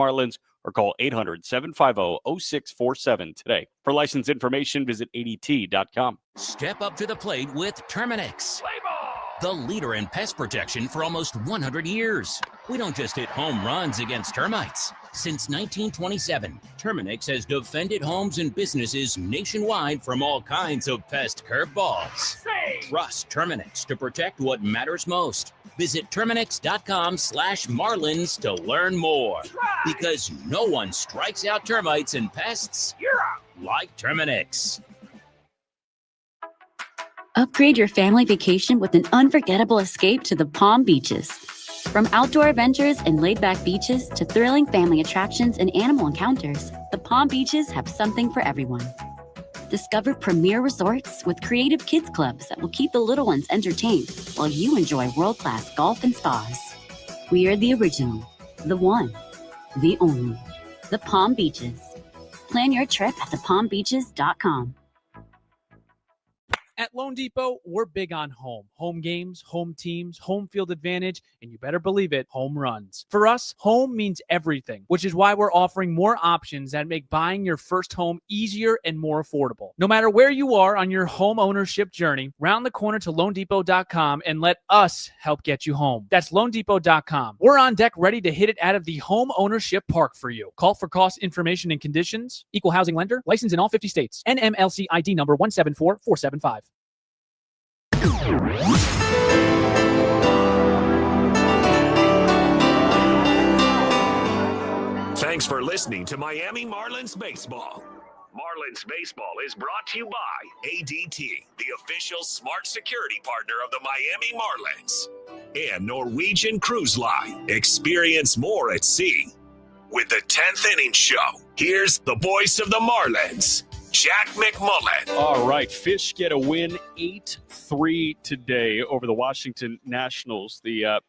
Marlins or call 800-750-0647 today. For license information, visit ADT.com. Step up to the plate with Terminix, the leader in pest protection for almost 100 years. We don't just hit home runs against termites. Since 1927, Terminix has defended homes and businesses nationwide from all kinds of pest curveballs. Trust Terminix to protect what matters most. Visit Terminix.com/Marlins to learn more. Because no one strikes out termites and pests like Terminix. Upgrade your family vacation with an unforgettable escape to the Palm Beaches. From outdoor adventures and laid-back beaches to thrilling family attractions and animal encounters, the Palm Beaches have something for everyone. Discover premier resorts with creative kids clubs that will keep the little ones entertained while you enjoy world-class golf and spas. We are the original, the one, the only, the Palm Beaches. Plan your trip at thepalmbeaches.com. At Loan Depot, we're big on home. Home games, home teams, home field advantage, and you better believe it, home runs. For us, home means everything, which is why we're offering more options that make buying your first home easier and more affordable. No matter where you are on your home ownership journey, round the corner to LoanDepot.com and let us help get you home. That's LoanDepot.com. We're on deck ready to hit it out of the home ownership park for you. Call for cost information and conditions. Equal housing lender. Licensed in all 50 states. NMLC ID number 174475. Thanks for listening to Miami Marlins Baseball. Marlins Baseball is brought to you by ADT, the official smart security partner of the Miami Marlins, and Norwegian Cruise Line. Experience more at sea. With the 10th Inning Show, here's the voice of the Marlins, Jack McMullen. All right, Fish get a win 8-3 today over the Washington Nationals. The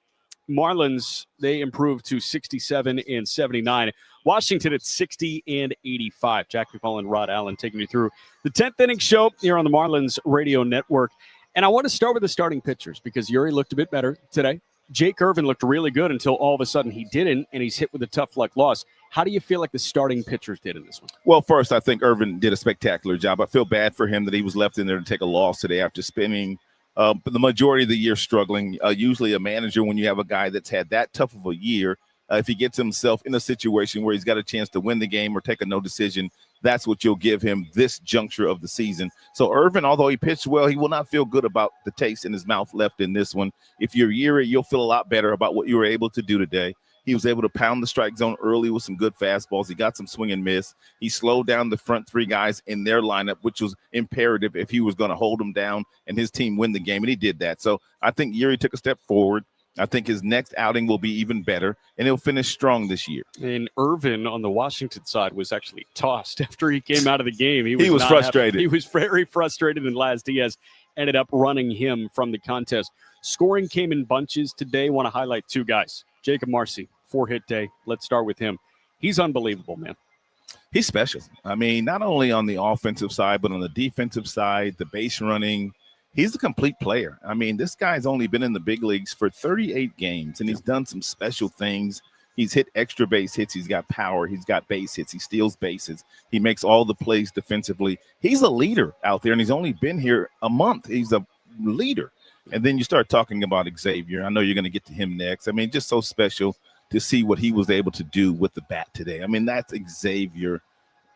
Marlins, they improved to 67-79. Washington at 60-85. Jack McMullen, Rod Allen taking you through the 10th Inning Show here on the Marlins Radio Network. And I want to start with the starting pitchers because Yuri looked a bit better today. Jake Irvin looked really good until all of a sudden he didn't, and he's hit with a tough luck loss. How do you feel like the starting pitchers did in this one? Well, first, I think Irvin did a spectacular job. I feel bad for him that he was left in there to take a loss today after spending the majority of the year struggling. Usually a manager, when you have a guy that's had that tough of a year, if he gets himself in a situation where he's got a chance to win the game or take a no decision, that's what you'll give him this juncture of the season. So Irvin, although he pitched well, he will not feel good about the taste in his mouth left in this one. If you're Yuri, you'll feel a lot better about what you were able to do today. He was able to pound the strike zone early with some good fastballs. He got some swing and miss. He slowed down the front three guys in their lineup, which was imperative if he was going to hold them down and his team win the game, and he did that. So I think Yuri took a step forward. I think his next outing will be even better, and he'll finish strong this year. And Irvin on the Washington side was actually tossed after he came out of the game. He was frustrated. He was very frustrated, and Laz Diaz ended up running him from the contest. Scoring came in bunches today. Want to highlight two guys. Jacob Marcy, 4-hit day. Let's start with him. He's unbelievable, man. He's special. I mean, not only on the offensive side, but on the defensive side, the base running. He's a complete player. I mean, this guy's only been in the big leagues for 38 games, and he's done some special things. He's hit extra base hits. He's got power. He's got base hits. He steals bases. He makes all the plays defensively. He's a leader out there, and he's only been here a month. He's a leader. And then you start talking about Xavier. I know you're going to get to him next. I mean, just so special to see what he was able to do with the bat today. I mean, that's Xavier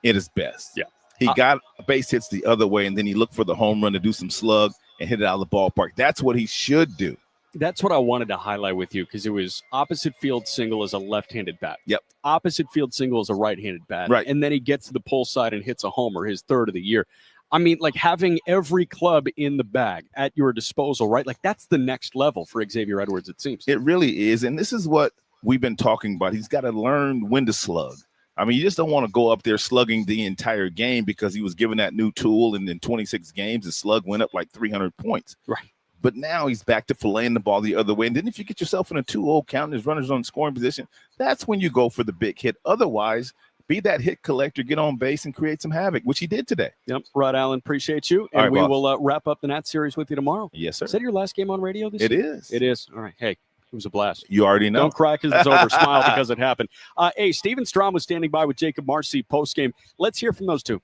at his best. Yeah. He got base hits the other way, and then he looked for the home run to do some slug and hit it out of the ballpark. That's what he should do. That's what I wanted to highlight with you because it was opposite field single as a left-handed bat. Yep. Opposite field single as a right-handed bat. Right. And then he gets to the pull side and hits a homer, his third of the year. I mean, like having every club in the bag at your disposal, right? Like that's the next level for Xavier Edwards, it seems. It really is. And this is what we've been talking about. He's got to learn when to slug. I mean, you just don't want to go up there slugging the entire game because he was given that new tool, and in 26 games, his slug went up like 300 points. Right. But now he's back to filleting the ball the other way. And then if you get yourself in a 2-0 count and there's runners on scoring position, that's when you go for the big hit. Otherwise, be that hit collector, get on base, and create some havoc, which he did today. Yep. Rod Allen, appreciate you. And we will wrap up the Nat series with you tomorrow. Yes, sir. Is that your last game on radio this year? It is. All right. Hey. was a blast. You already know. Don't cry because it's over. Smile because it happened. Hey, Steven Strom was standing by with Jacob Marcy postgame. Let's hear from those two.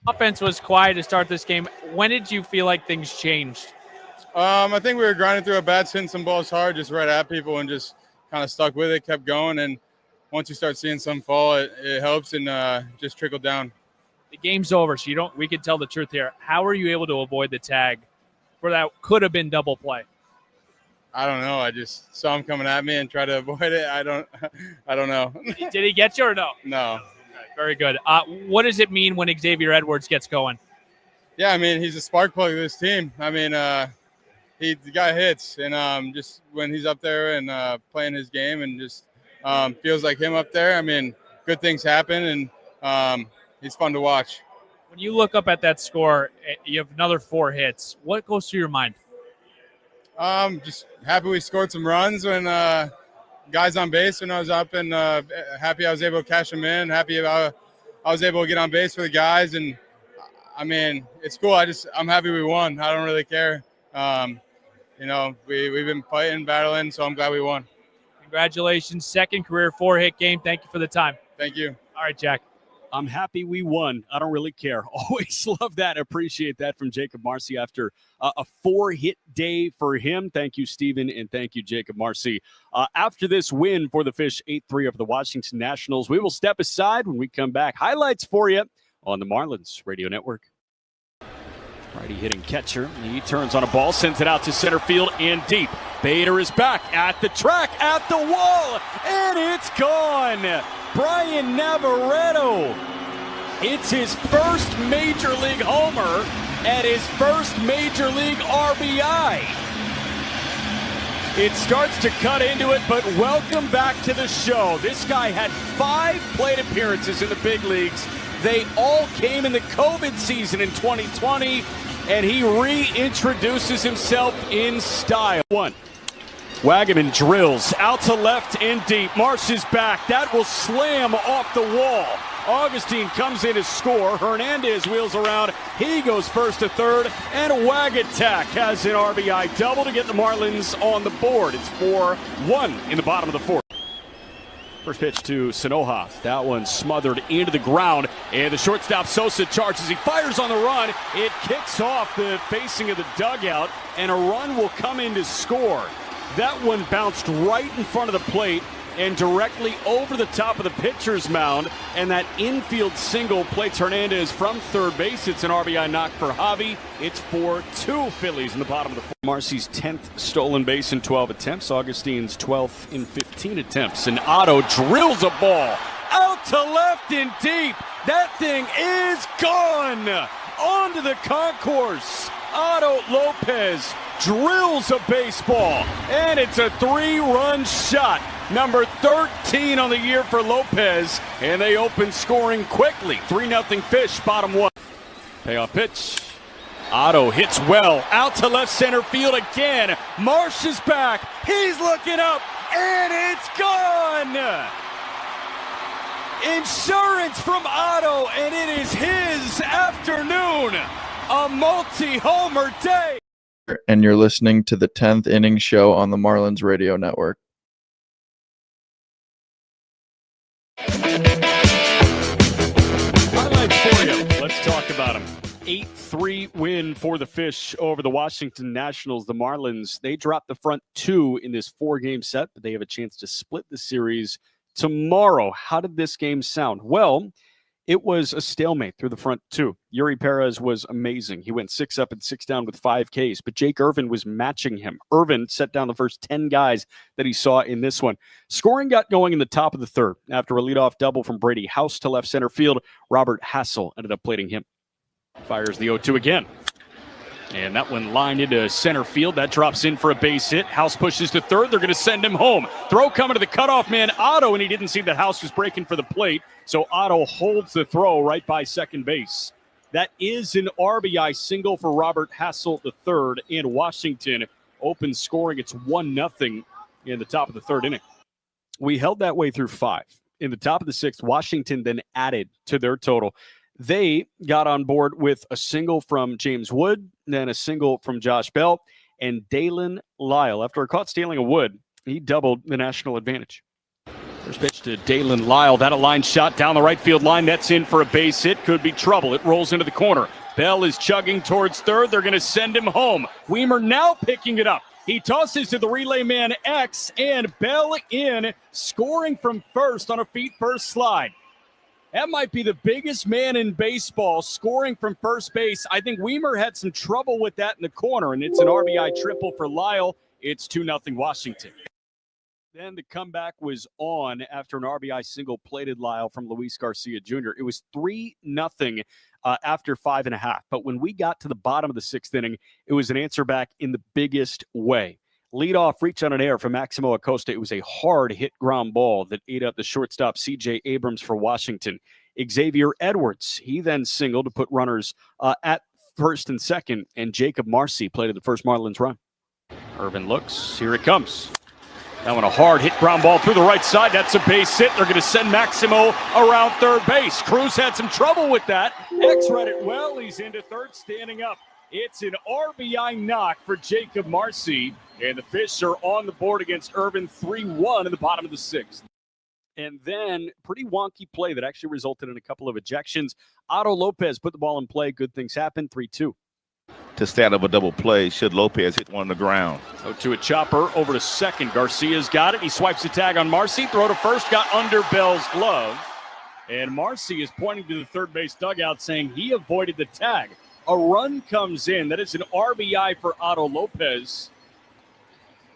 Offense was quiet to start this game. When did you feel like things changed? I think we were grinding through our bats, hitting some balls hard, just right at people, and just kind of stuck with it, kept going. And once you start seeing some fall, it helps and just trickled down. The game's over, so we can tell the truth here. How were you able to avoid the tag for that could have been double play? I don't know. I just saw him coming at me and tried to avoid it. I don't know. Did he get you or no? No. Very good. What does it mean when Xavier Edwards gets going? Yeah, I mean, he's a spark plug of this team. I mean, he got hits, and just when he's up there and playing his game and just feels like him up there, I mean, good things happen, and he's fun to watch. When you look up at that score, you have another 4 hits. What goes through your mind? Just happy we scored some runs when guys on base when I was up, and happy I was able to cash them in. Happy I was able to get on base for the guys, and I mean, it's cool. I'm happy we won. I don't really care. We've been fighting, battling, so I'm glad we won. Congratulations. Second career 4-hit game. Thank you for the time. Thank you. All right, Jack. I'm happy we won. I don't really care. Always love that. Appreciate that from Jacob Marcy after a 4-hit day for him. Thank you, Steven, and thank you, Jacob Marcy. After this win for the Fish 8-3 over the Washington Nationals, we will step aside when we come back. Highlights for you on the Marlins Radio Network. Righty hitting catcher. He turns on a ball, sends it out to center field and deep. Bader is back at the track, at the wall, and it's gone. Brian Navarreto. It's his first major league homer and his first major league RBI. It starts to cut into it, but welcome back to the show. This guy had 5 plate appearances in the big leagues. They all came in the COVID season in 2020, and he reintroduces himself in style. Wagaman drills out to left and deep. Marsh is back. That will slam off the wall. Augustine comes in to score. Hernandez wheels around. He goes first to third. And Wagatak has an RBI double to get the Marlins on the board. It's 4-1 in the bottom of the 4th. First pitch to Sanoja. That one smothered into the ground. And the shortstop Sosa charges. He fires on the run. It kicks off the facing of the dugout. And a run will come in to score. That one bounced right in front of the plate and directly over the top of the pitcher's mound. And that infield single plates Hernandez from third base. It's an RBI knock for Javi. It's 4-2 Phillies in the bottom of the 4th. Marcy's 10th stolen base in 12 attempts. Augustine's 12th in 15 attempts. And Otto drills a ball out to left and deep. That thing is gone. Onto the concourse. Otto Lopez drills a baseball, and it's a 3-run shot. Number 13 on the year for Lopez, and they open scoring quickly. 3-0 Fish, bottom 1. Payoff pitch. Otto hits well, out to left center field again. Marsh is back. He's looking up, and it's gone. Insurance from Otto, and it is his afternoon. A multi-homer day. And you're listening to the 10th Inning Show on the Marlins Radio Network. Highlights for you. Let's talk about them. 8-3 win for the Fish over the Washington Nationals. The Marlins, they dropped the front 2 in this 4-game set, but they have a chance to split the series tomorrow. How did this game sound? Well, it was a stalemate through the front 2. Yuri Perez was amazing. He went 6 up and 6 down with 5 Ks, but Jake Irvin was matching him. Irvin set down the first 10 guys that he saw in this one. Scoring got going in the top of the 3rd after a leadoff double from Brady House to left center field. Robert Hassel ended up plating him. Fires the 0-2 again. And that one lined into center field. That drops in for a base hit. House pushes to 3rd. They're going to send him home. Throw coming to the cutoff man, Otto, and he didn't see that House was breaking for the plate. So Otto holds the throw right by second base. That is an RBI single for Robert Hassel III, and Washington opens scoring. It's 1-0 in the top of the 3rd inning. We held that way through 5. In the top of the 6th, Washington then added to their total. They got on board with a single from James Wood, then a single from Josh Bell, and Dalen Lyle. After caught stealing a wood, he doubled the national advantage. First pitch to Dalen Lyle. That a line shot down the right field line. That's in for a base hit. Could be trouble. It rolls into the corner. Bell is chugging towards third. They're going to send him home. Weimer now picking it up. He tosses to the relay man X, and Bell in, scoring from first on a feet-first slide. That might be the biggest man in baseball scoring from first base. I think Weimer had some trouble with that in the corner, and it's an RBI triple for Lyle. It's 2-0 Washington. Then the comeback was on after an RBI single plated Lyle from Luis Garcia Jr. It was 3-0 after 5.5. But when we got to the bottom of the sixth inning, it was an answer back in the biggest way. Leadoff reach on an air from Maximo Acosta. It was a hard hit ground ball that ate up the shortstop C.J. Abrams for Washington. Xavier Edwards, he then singled to put runners at first and second, and Jacob Marcy played the first Marlins run. Irvin looks. Here it comes. That one a hard hit ground ball through the right side. That's a base hit. They're going to send Maximo around third base. Cruz had some trouble with that. X read it well. He's into third, standing up. It's an RBI knock for Jacob Marcy. And the Fish are on the board against Irvin 3-1 in the bottom of the sixth. And then pretty wonky play that actually resulted in a couple of ejections. Otto Lopez put the ball in play. Good things happen. 3-2. To start up a double play should Lopez hit one on the ground. So to a chopper over to second. Garcia's got it. He swipes the tag on Marcy. Throw to first. Got under Bell's glove. And Marcy is pointing to the third base dugout saying he avoided the tag. A run comes in. That is an RBI for Otto Lopez.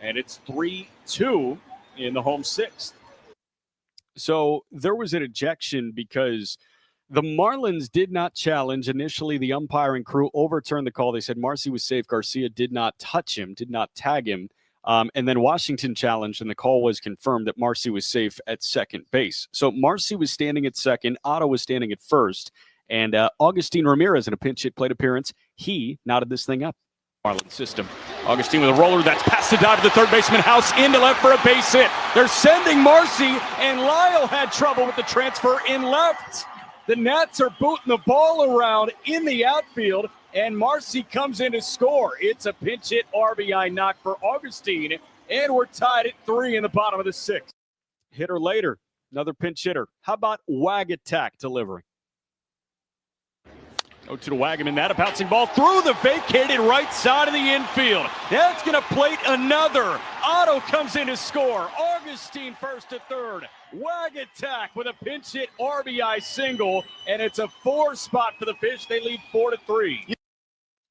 And it's 3-2 in the home sixth. So there was an ejection because the Marlins did not challenge. Initially, the umpiring crew overturned the call. They said Marcy was safe. Garcia did not touch him, did not tag him. And then Washington challenged, and the call was confirmed that Marcy was safe at second base. So Marcy was standing at second. Otto was standing at first. And Augustin Ramirez, in a pinch hit plate appearance, he knotted this thing up. Marlins system. Augustin with a roller. That's past the dive to the third baseman house into left for a base hit. They're sending Marcy, and Lyle had trouble with the transfer in left. The Nats are booting the ball around in the outfield, and Marcy comes in to score. It's a pinch hit RBI knock for Augustine, and we're tied at 3 in the bottom of the sixth. Hitter later, another pinch hitter. How about Wagatak delivering? Go to the Wagaman, that a bouncing ball through the vacated right side of the infield. That's going to plate another. Otto comes in to score. Augustine first to third. Wagatak with a pinch hit RBI single, and it's a 4 spot for the Fish. They lead 4-3.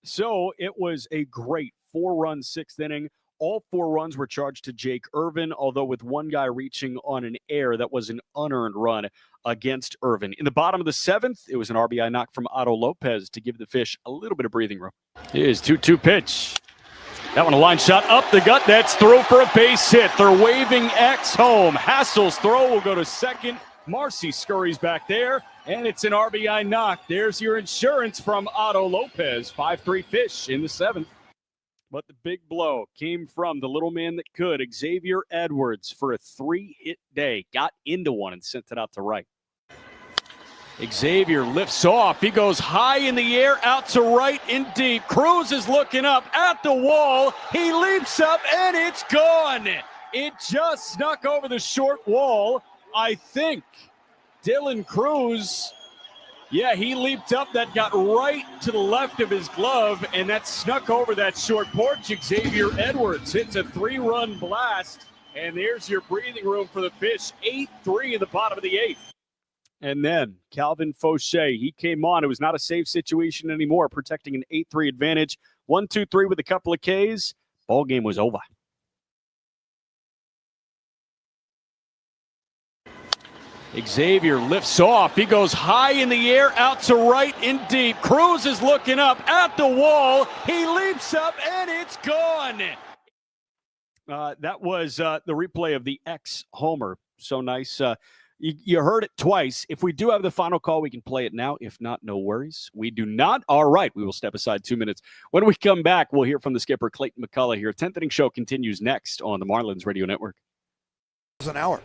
So it was a great 4-run sixth inning. All 4 runs were charged to Jake Irvin, although with one guy reaching on an error that was an unearned run against Irvin. In the bottom of the seventh, it was an RBI knock from Otto Lopez to give the Fish a little bit of breathing room. Here's 2-2 pitch. That one a line shot up the gut. That's throw for a base hit. They're waving X home. Hassel's throw will go to second. Marcy scurries back there, and it's an RBI knock. There's your insurance from Otto Lopez. 5-3 Fish in the seventh. But the big blow came from the little man that could, Xavier Edwards, for a 3-hit day. Got into one and sent it out to right. Xavier lifts off. He goes high in the air, out to right and deep. Cruz is looking up at the wall. He leaps up, and it's gone. It just snuck over the short wall. I think Dylan Cruz, yeah, he leaped up. That got right to the left of his glove, and that snuck over that short porch. Xavier Edwards hits a 3-run blast, and there's your breathing room for the Fish. 8-3 in the bottom of the eighth. And then Calvin Fauché, he came on. It was not a save situation anymore, protecting an 8-3 advantage. 1-2-3 with a couple of Ks. Ball game was over. Xavier lifts off. He goes high in the air, out to right and deep. Cruz is looking up at the wall. He leaps up, and it's gone. That was the replay of the X-homer. So nice. You heard it twice. If we do have the final call, we can play it now. If not, no worries. We do not. All right, we will step aside 2 minutes. When we come back, we'll hear from the skipper, Clayton McCullough here. 10th Inning Show continues next on the Marlins Radio Network. An hour.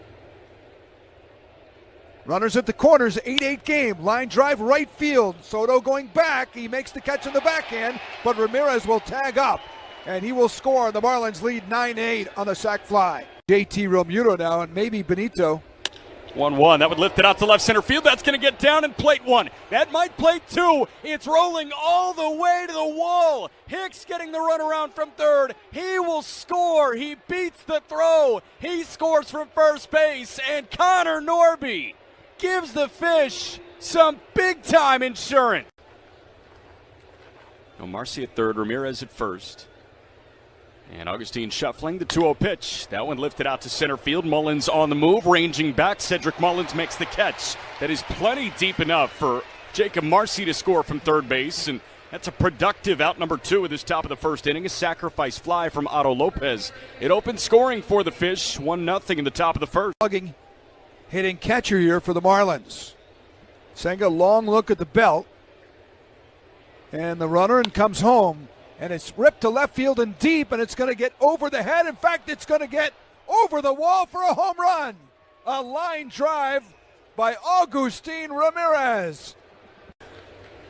Runners at the corners, 8-8 game. Line drive right field. Soto going back. He makes the catch in the backhand, but Ramirez will tag up. and he will score. The Marlins lead 9-8 on the sac fly. JT Realmuto now, and maybe Benito. 1-1. That would lift it out to left center field. That's going to get down and plate one. That might plate two. It's rolling all the way to the wall. Hicks getting the runaround from third. He will score. He beats the throw. He scores from first base. And Connor Norby gives the Fish some big-time insurance. Now Marcy at third, Ramirez at first. And Augustine shuffling the 2-0 pitch. That one lifted out to center field. Mullins on the move, ranging back. Cedric Mullins makes the catch. That is plenty deep enough for Jacob Marcy to score from third base. And that's a productive out number 2 at this top of the first inning. A sacrifice fly from Otto Lopez. It opens scoring for the Fish. 1-0 in the top of the first. Hitting catcher here for the Marlins. Senga, long look at the belt. And the runner and comes home. And it's ripped to left field and deep, and it's going to get over the head. In fact, it's going to get over the wall for a home run. A line drive by Augustine Ramirez.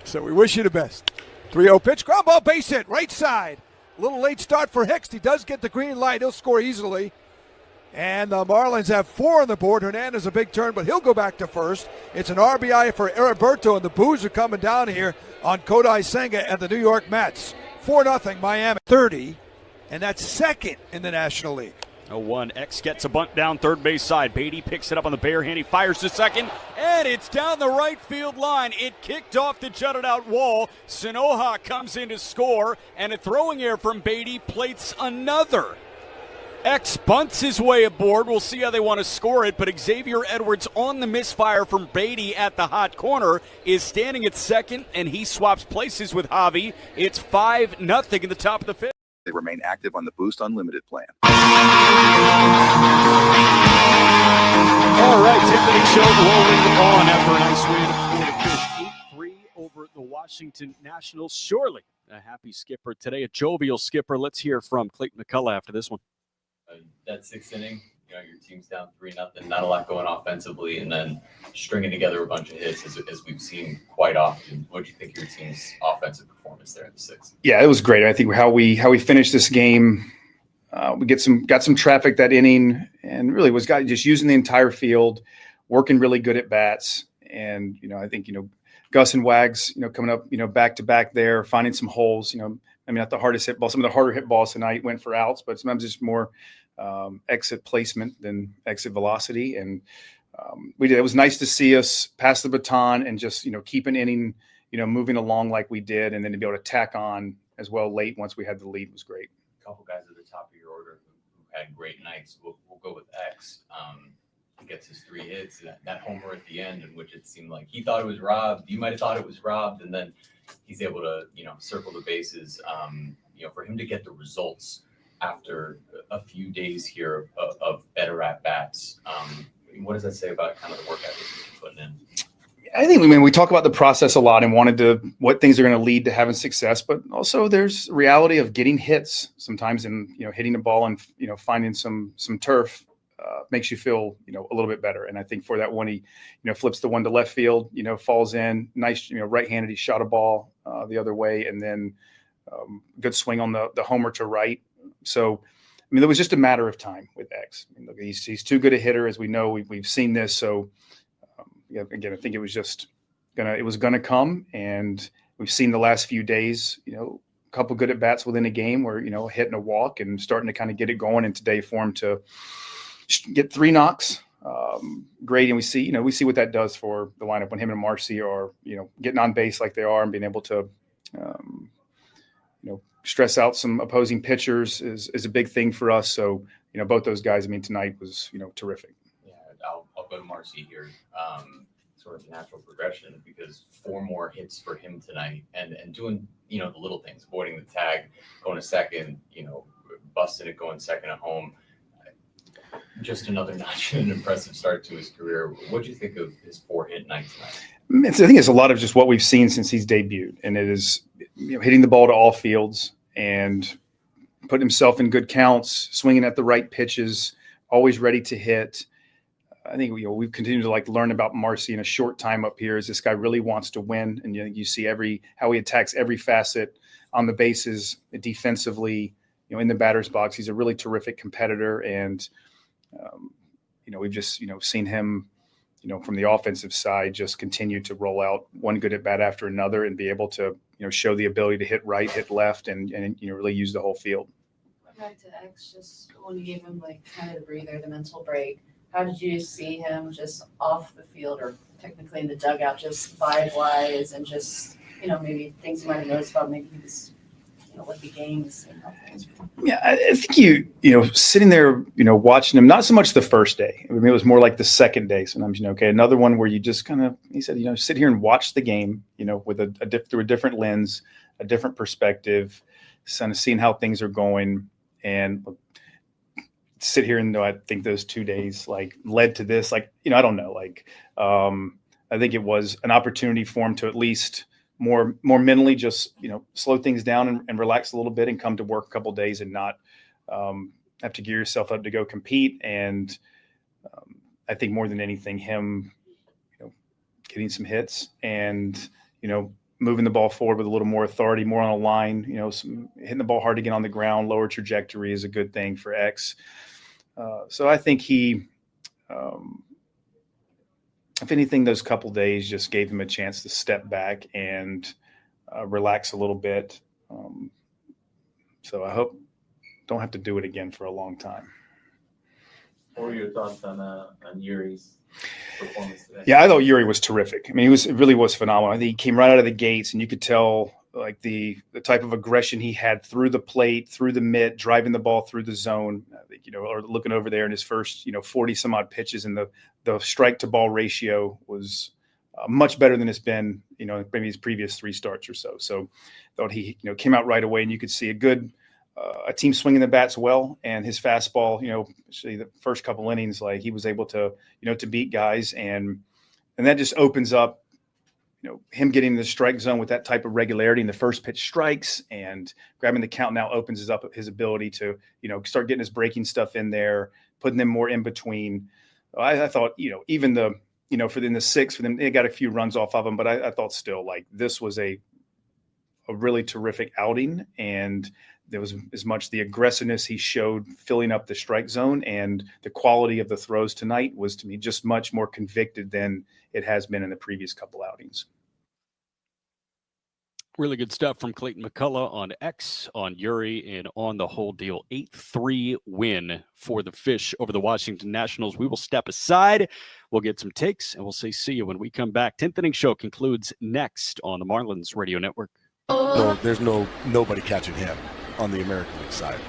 So we wish you the best. 3-0 pitch, ground ball, base hit, right side. A little late start for Hicks. He does get the green light. He'll score easily. And the Marlins have 4 on the board. Hernandez a big turn, but he'll go back to first. It's an RBI for Heriberto, and the boos are coming down here on Kodai Senga and the New York Mets. 4-0 Miami, 30, and that's second in the National League. 0-1. X gets a bunt down third base side. Beatty picks it up on the bare hand. He fires to second, and it's down the right field line. It kicked off the jutted out wall. Sanoja comes in to score, and a throwing error from Beatty plates another. X bunts his way aboard. We'll see how they want to score it, but Xavier Edwards on the misfire from Beatty at the hot corner is standing at second, and he swaps places with Javi. It's 5-0 in the top of the fifth. They remain active on the Boost Unlimited plan. All right, Tiffany Show rolling on after a nice win for the Fish. 8-3 over the Washington Nationals. Surely a happy skipper today, a jovial skipper. Let's hear from Clayton McCullough after this one. That 6th inning, your team's down 3-0, not a lot going offensively, and then stringing together a bunch of hits as we've seen quite often. What do you think of your team's offensive performance there in the 6th? Yeah, it was great. I think how we finished this game, we got some traffic that inning, and really was just using the entire field, working really good at bats, and I think Gus and Wags coming up back to back there, finding some holes. Not the hardest hit ball. Some of the harder hit balls tonight went for outs, but sometimes it's more exit placement than exit velocity. And we did. It was nice to see us pass the baton and just keep an inning moving along like we did, and then to be able to tack on as well late once we had the lead was great. A couple guys at the top of your order who had great nights. We'll go with X. He gets his 3 hits. That homer at the end, in which it seemed like he thought it was robbed. You might have thought it was robbed, and then he's able to, circle the bases. For him to get the results after a few days here of better at bats. What does that say about kind of the work ethic he's putting in? I think we talk about the process a lot and what things are going to lead to having success, but also there's reality of getting hits sometimes, and hitting the ball and finding some turf makes you feel a little bit better. And I think for that one, he flips the one to left field, falls in nice, right-handed. He shot a ball the other way, and then good swing on the homer to right. So it was just a matter of time with X. He's too good a hitter, as we know. We've seen this. So again, I think it was just gonna come, and we've seen the last few days, a couple good at bats within a game where hitting a walk and starting to kind of get it going. And today for him to get 3 knocks, great. And we see what that does for the lineup when him and Marcy are getting on base like they are, and being able to stress out some opposing pitchers is a big thing for us. So both those guys, tonight was terrific. Yeah, I'll go to Marcy here. Sort of natural progression, because 4 more hits for him tonight, and doing the little things, avoiding the tag, going to second, busting it, going second at home. Just another notch, an impressive start to his career. What do you think of his 4-hit night tonight? I think it's a lot of just what we've seen since he's debuted, and it is hitting the ball to all fields and putting himself in good counts, swinging at the right pitches, always ready to hit. I think we've continued to learn about Marcy in a short time up here. As this guy really wants to win, and you see how he attacks every facet on the bases, defensively, in the batter's box. He's a really terrific competitor, and we've just seen him, from the offensive side, just continue to roll out one good at bat after another and be able to show the ability to hit right, hit left, and really use the whole field. Back to X, just when you gave him kind of the breather, the mental break, how did you see him just off the field or technically in the dugout, just vibe-wise and just, maybe things you might have noticed about maybe he was, with the games and how things were. Yeah, I think sitting there, watching him, not so much the first day. I mean, it was more like the second day. Sometimes, okay, another one where you just kind of, he said, sit here and watch the game, with through a different lens, a different perspective, kind of seeing how things are going, and sit here and I think those 2 days led to this. I don't know. I think it was an opportunity for him to at least more mentally just slow things down and relax a little bit and come to work a couple of days and not have to gear yourself up to go compete. And I think more than anything, him getting some hits and moving the ball forward with a little more authority, more on a line, hitting the ball hard to get on the ground, lower trajectory is a good thing for X. So I think he if anything, those couple days just gave him a chance to step back and relax a little bit. So I hope don't have to do it again for a long time. What were your thoughts on Yuri's performance today? Yeah, I thought Yuri was terrific. I mean, it really was phenomenal. I think he came right out of the gates, and you could tell the type of aggression he had through the plate, through the mitt, driving the ball through the zone. I think, or looking over there in his first 40 some odd pitches, and the strike to ball ratio was much better than it's been maybe his previous 3 starts or so. So thought he came out right away, and you could see a team swinging the bats well, and his fastball, especially the first couple innings, he was able to to beat guys, and that just opens up him getting in the strike zone with that type of regularity in the first pitch strikes and grabbing the count now opens up his ability to start getting his breaking stuff in there, putting them more in between. I thought even the for in the 6th for them, they got a few runs off of them, but I thought still this was a really terrific outing, and there was as much the aggressiveness he showed filling up the strike zone, and the quality of the throws tonight was, to me, just much more convicted than it has been in the previous couple outings. Really good stuff from Clayton McCullough on X, on Yuri, and on the whole deal. 8-3 win for the Fish over the Washington Nationals. We will step aside. We'll get some takes, and we'll say see you when we come back. 10th Inning Show concludes next on the Marlins Radio Network. No, there's nobody catching him on the American League side.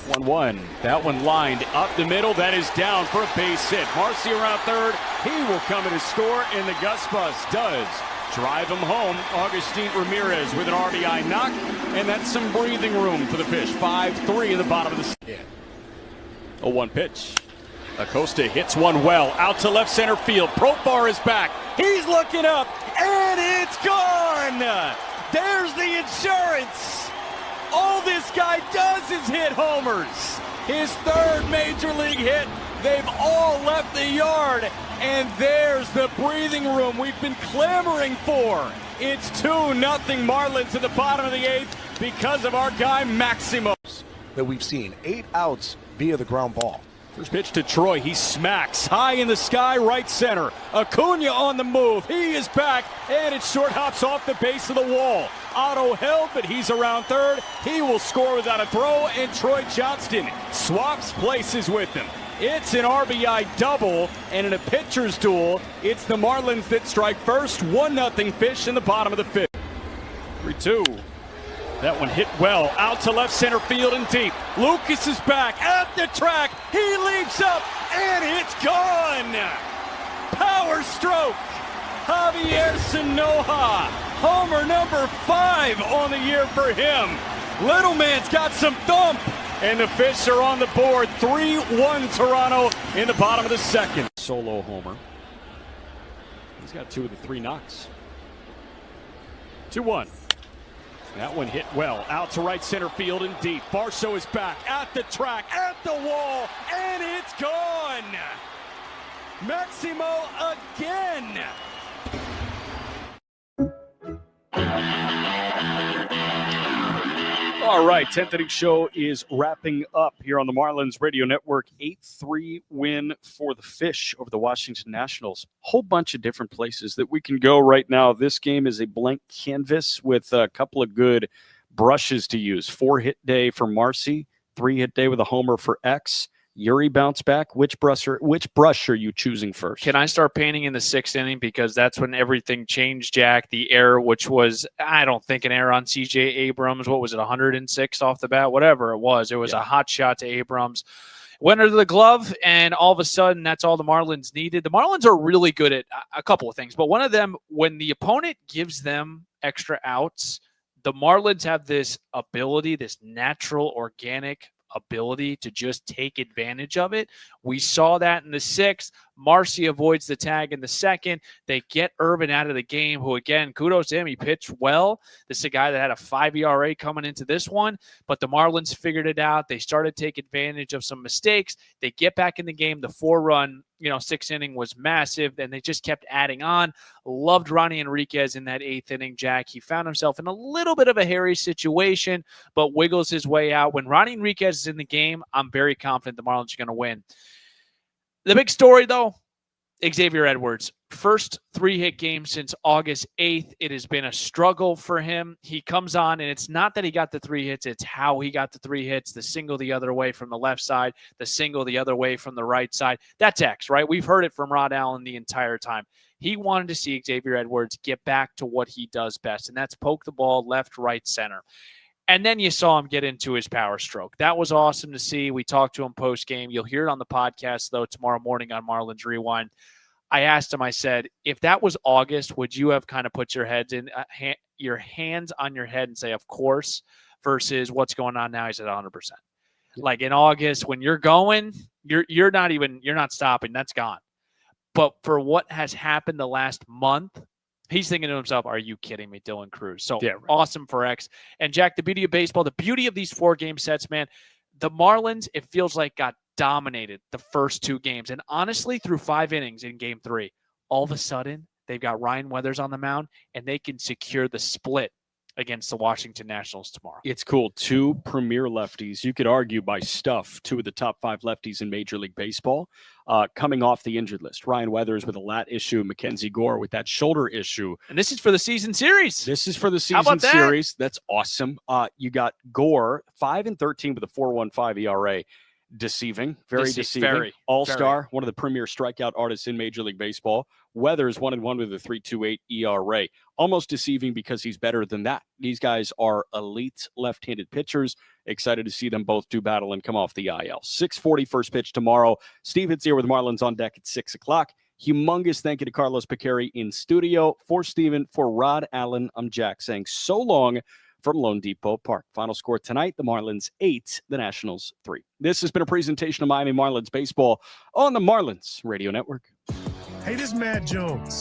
1-1. That one lined up the middle. That is down for a base hit. Marcy around third. He will come in to score, and the Gus Bus does drive him home. Augustine Ramirez with an RBI knock, and that's some breathing room for the Fish. 5-3 in the bottom of the second. 0-1 pitch. Acosta hits one well out to left center field. Profar is back. He's looking up, and it's gone. There's the insurance. All this guy does is hit homers. His 3rd major league hit. They've all left the yard. And there's the breathing room we've been clamoring for. It's 2-0 Marlins at the bottom of the 8th because of our guy Maximo. That we've seen 8 outs via the ground ball. First pitch to Troy. He smacks high in the sky, right center. Acuna on the move. He is back, and it short hops off the base of the wall. Otto held, but he's around third. He will score without a throw, and Troy Johnston swaps places with him. It's an RBI double, and in a pitcher's duel, it's the Marlins that strike first. 1-0 Fish in the bottom of the 5th. 3-2. That one hit well, out to left center field and deep. Lucas is back at the track. He leaps up, and it's gone. Power stroke. Javier Sanoja, homer number 5 on the year for him. Little man's got some thump, and the Fish are on the board. 3-1 Toronto in the bottom of the 2nd. Solo homer. He's got 2 of the 3 knocks. 2-1. That one hit well, out to right center field and deep. Barso is back at the track, at the wall, and it's gone. Maximo again. All right, 10th inning show is wrapping up here on the Marlins Radio Network. 8-3 win for the Fish over the Washington Nationals. Whole bunch of different places that we can go right now. This game is a blank canvas with a couple of good brushes to use. 4-hit day for Marcy, 3-hit day with a homer for X. Yuri bounce back. Which brush are you choosing first? Can I start painting in the 6th inning? Because that's when everything changed, Jack. The error, which was, I don't think, an error on C.J. Abrams. What was it, 106 off the bat? Whatever it was. It was a hot shot to Abrams. Went under the glove, and all of a sudden, that's all the Marlins needed. The Marlins are really good at a couple of things, but one of them, when the opponent gives them extra outs, the Marlins have this ability, this natural, organic ability to just take advantage of it. We saw that in the 6th. Marcy avoids the tag in the 2nd. They get Irvin out of the game, who, again, kudos to him. He pitched well. This is a guy that had a 5 ERA coming into this one, but the Marlins figured it out. They started to take advantage of some mistakes. They get back in the game. The 4-run, 6th inning was massive, and they just kept adding on. Loved Ronnie Enriquez in that 8th inning, Jack. He found himself in a little bit of a hairy situation, but wiggles his way out. When Ronnie Enriquez is in the game, I'm very confident the Marlins are going to win. The big story, though, Xavier Edwards. First 3-hit game since August 8th. It has been a struggle for him. He comes on, and it's not that he got the 3 hits. It's how he got the 3 hits. The single the other way from the left side, the single the other way from the right side. That's X, right? We've heard it from Rod Allen the entire time. He wanted to see Xavier Edwards get back to what he does best, and that's poke the ball left, right, center. And then you saw him get into his power stroke. That was awesome to see. We talked to him post-game. You'll hear it on the podcast, though, tomorrow morning on Marlins Rewind. I asked him, I said, if that was August, would you have kind of put your hands on your head and say, of course, versus what's going on now? He said 100%. Like in August, when you're going, you're not stopping. That's gone. But for what has happened the last month, he's thinking to himself, are you kidding me, Dylan Cruz? So awesome for X. And Jack, the beauty of baseball, the beauty of these 4-game sets, man, the Marlins, it feels like, got dominated the first 2 games. And honestly, through 5 innings in game 3, all of a sudden, they've got Ryan Weathers on the mound, and they can secure the split against the Washington Nationals tomorrow. It's cool. 2 premier lefties. You could argue by stuff 2 of the top 5 lefties in Major League Baseball coming off the injured list. Ryan Weathers with a lat issue, Mackenzie Gore with that shoulder issue. And this is for the season series. How about that? Series. That's awesome. You got Gore, 5-13 with a 4.15 ERA. Deceiving, very deceiving. All-star, one of the premier strikeout artists in Major League Baseball. Weathers 1-1 with a 3.28 ERA. Almost deceiving because he's better than that. These guys are elite left-handed pitchers. Excited to see them both do battle and come off the IL. 6:40 first pitch tomorrow. Steve Hitz here with Marlins on deck at 6 o'clock. Humongous thank you to Carlos Picari in studio. For Steven, for Rod Allen, I'm Jack saying so long from Lone Depot Park. Final score tonight, the Marlins 8, the Nationals 3. This has been a presentation of Miami Marlins baseball on the Marlins Radio Network. Hey, this is Matt Jones.